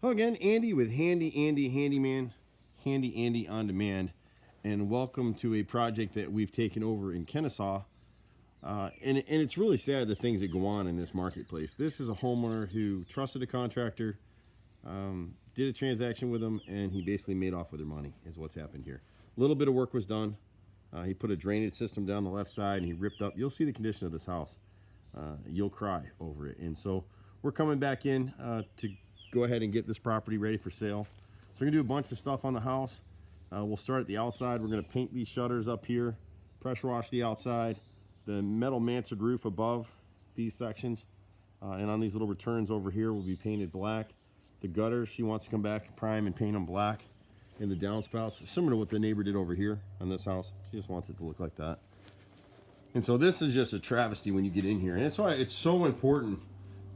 Hello again, Andy with Handy Andy Handyman, Handy Andy on Demand, and welcome to a project that we've taken over in Kennesaw. And it's really sad the things that go on in this marketplace. This is a homeowner who trusted a contractor, did a transaction with them, and he basically made off with their money, is what's happened here. A little bit of work was done. He put a drainage system down the left side and he ripped up. You'll see the condition of this house. You'll cry over it. And so we're coming back in to go ahead and get this property ready for sale. So we're gonna do a bunch of stuff on the house. We'll start at the outside. We're gonna paint these shutters up here, pressure wash the outside, the metal mansard roof above these sections, and on these little returns over here will be painted black. The gutters, she wants to come back, prime and paint them black. And the downspouts, similar to what the neighbor did over here on this house. She just wants it to look like that. And so this is just a travesty when you get in here. And that's why it's so important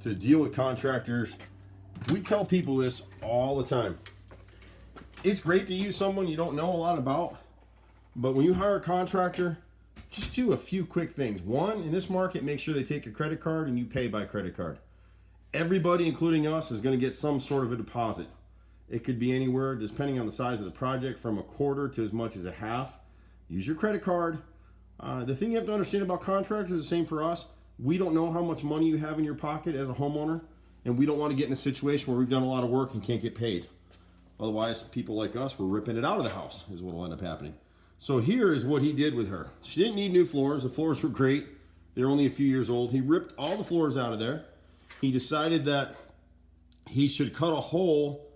to deal with contractors. We tell people this all the time. It's great to use someone you don't know a lot about, but when you hire a contractor, just do a few quick things. One, in this market, make sure they take your credit card and you pay by credit card. Everybody, including us, is going to get some sort of a deposit. It could be anywhere, depending on the size of the project, from a quarter to as much as a half. Use your credit card. The thing you have to understand about contractors is the same for us. We don't know how much money you have in your pocket as a homeowner, and we don't want to get in a situation where we've done a lot of work and can't get paid. Otherwise, people like us, we're ripping it out of the house, is what will end up happening. So here is what he did with her. She didn't need new floors. The floors were great. They're only a few years old. He ripped all the floors out of there. He decided that he should cut a hole,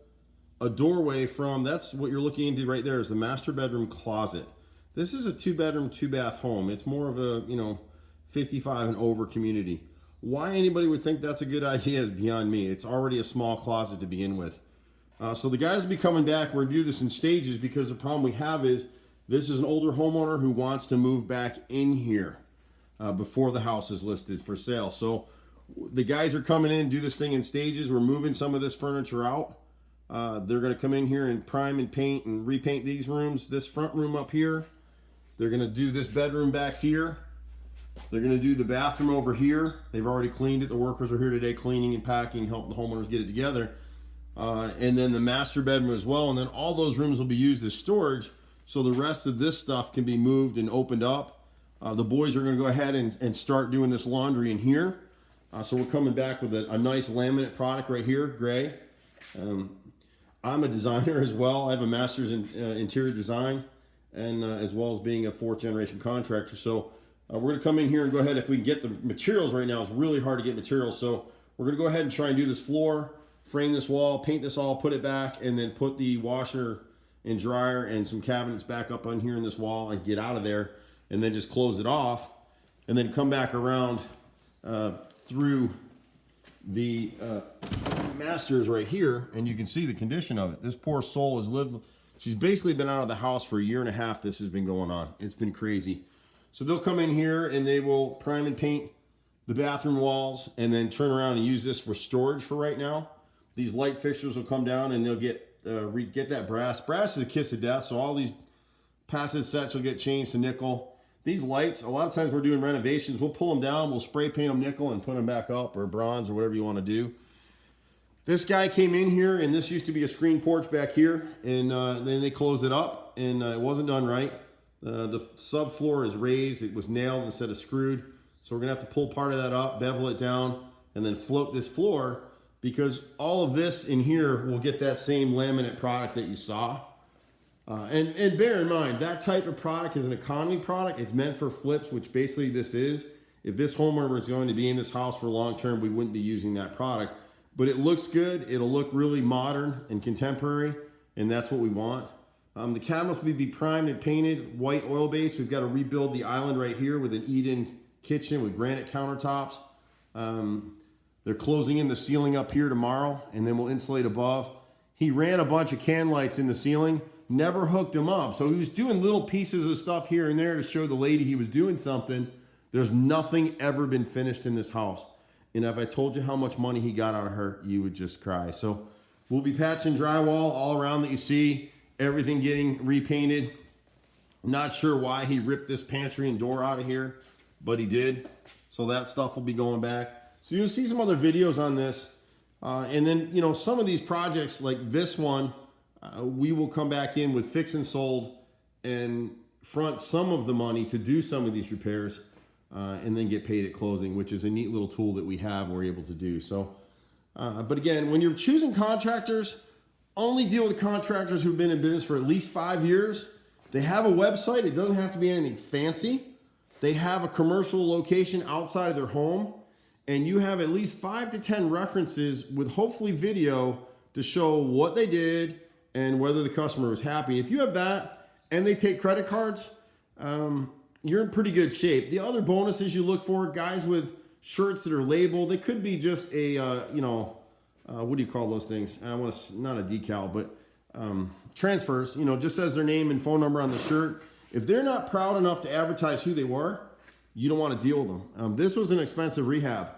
a doorway from, that's what you're looking into right there, is the master bedroom closet. This is a 2-bedroom, 2-bath home. It's more of a, 55 and over community. Why anybody would think that's a good idea is beyond me. It's already a small closet to begin with. So the guys will be coming back. We're gonna do this in stages because the problem we have is this is an older homeowner who wants to move back in here before the house is listed for sale. So the guys are coming in, do this thing in stages. We're moving some of this furniture out. They're gonna come in here and prime and paint and repaint these rooms, this front room up here. They're gonna do this bedroom back here. They're gonna do the bathroom over here. They've already cleaned it. The workers are here today cleaning and packing, helping the homeowners get it together. And then the master bedroom as well. And then all those rooms will be used as storage. So the rest of this stuff can be moved and opened up. The boys are gonna go ahead and start doing this laundry in here. So we're coming back with a nice laminate product right here, gray. I'm a designer as well. I have a master's in interior design, and as well as being a 4th generation contractor. So we're gonna come in here and go ahead, if we can get the materials right now, it's really hard to get materials. So we're gonna go ahead and try and do this floor, frame this wall, paint this all, put it back, and then put the washer and dryer and some cabinets back up on here in this wall and get out of there, and then just close it off, and then come back around through the masters right here, and you can see the condition of it. This poor soul has lived, she's basically been out of the house for a year and a half. This has been going on. It's been crazy. So they'll come in here and they will prime and paint the bathroom walls and then turn around and use this for storage for right now. These light fixtures will come down and they'll get that brass. Brass is a kiss of death, so all these passive sets will get changed to nickel. These lights, a lot of times we're doing renovations, we'll pull them down, we'll spray paint them nickel and put them back up, or bronze, or whatever you want to do. This guy came in here, and this used to be a screen porch back here, and then they closed it up, and it wasn't done right. The subfloor is raised, it was nailed instead of screwed, so we're gonna have to pull part of that up, bevel it down, and then float this floor, because all of this in here will get that same laminate product that you saw. And bear in mind, that type of product is an economy product. It's meant for flips, which basically this is. If this homeowner is going to be in this house for long term, we wouldn't be using that product. But it looks good. It'll look really modern and contemporary, and that's what we want. The cabinets will be primed and painted, white oil base. We've got to rebuild the island right here with an eat-in kitchen with granite countertops. They're closing in the ceiling up here tomorrow, and then we'll insulate above. He ran a bunch of can lights in the ceiling, never hooked them up. So he was doing little pieces of stuff here and there to show the lady he was doing something. There's nothing ever been finished in this house. And if I told you how much money he got out of her, you would just cry. So we'll be patching drywall all around that you see, everything getting repainted. I'm not sure why he ripped this pantry and door out of here, but he did. So that stuff will be going back. So you'll see some other videos on this. And then, you know, some of these projects like this one, we will come back in with fix and sold and front some of the money to do some of these repairs, and then get paid at closing, which is a neat little tool that we have, we're able to do. So, but again, when you're choosing contractors, only deal with contractors who've been in business for at least 5 years. They have a website. It doesn't have to be anything fancy. They have a commercial location outside of their home, and you have at least 5 to 10 references with hopefully video to show what they did and whether the customer was happy. If you have that and they take credit cards, you're in pretty good shape. The other bonuses you look for, guys with shirts that are labeled, they could be just a, what do you call those things? Not a decal, but transfers, you know, just says their name and phone number on the shirt. If they're not proud enough to advertise who they were, you don't want to deal with them. This was an expensive rehab.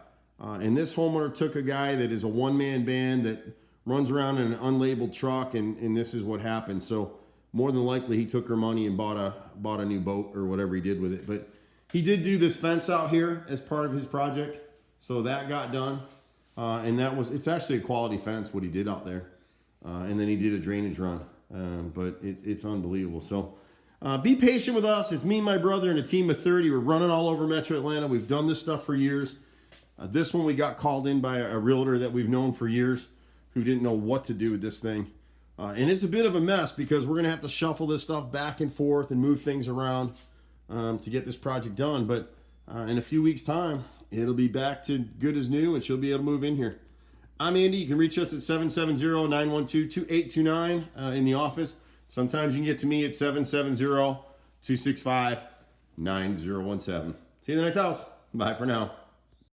And this homeowner took a guy that is a one-man band that runs around in an unlabeled truck, and this is what happened. So more than likely he took her money and bought a new boat or whatever he did with it. But he did do this fence out here as part of his project. So that got done. And it's actually a quality fence, what he did out there. And then he did a drainage run. But it's unbelievable. So be patient with us. It's me and my brother and a team of 30. We're running all over Metro Atlanta. We've done this stuff for years. This one we got called in by a realtor that we've known for years who didn't know what to do with this thing. And it's a bit of a mess because we're going to have to shuffle this stuff back and forth and move things around to get this project done. But in a few weeks' time, it'll be back to good as new and she'll be able to move in here. I'm Andy. You can reach us at 770-912-2829 in the office. Sometimes you can get to me at 770-265-9017. See you in the next house. Bye for now.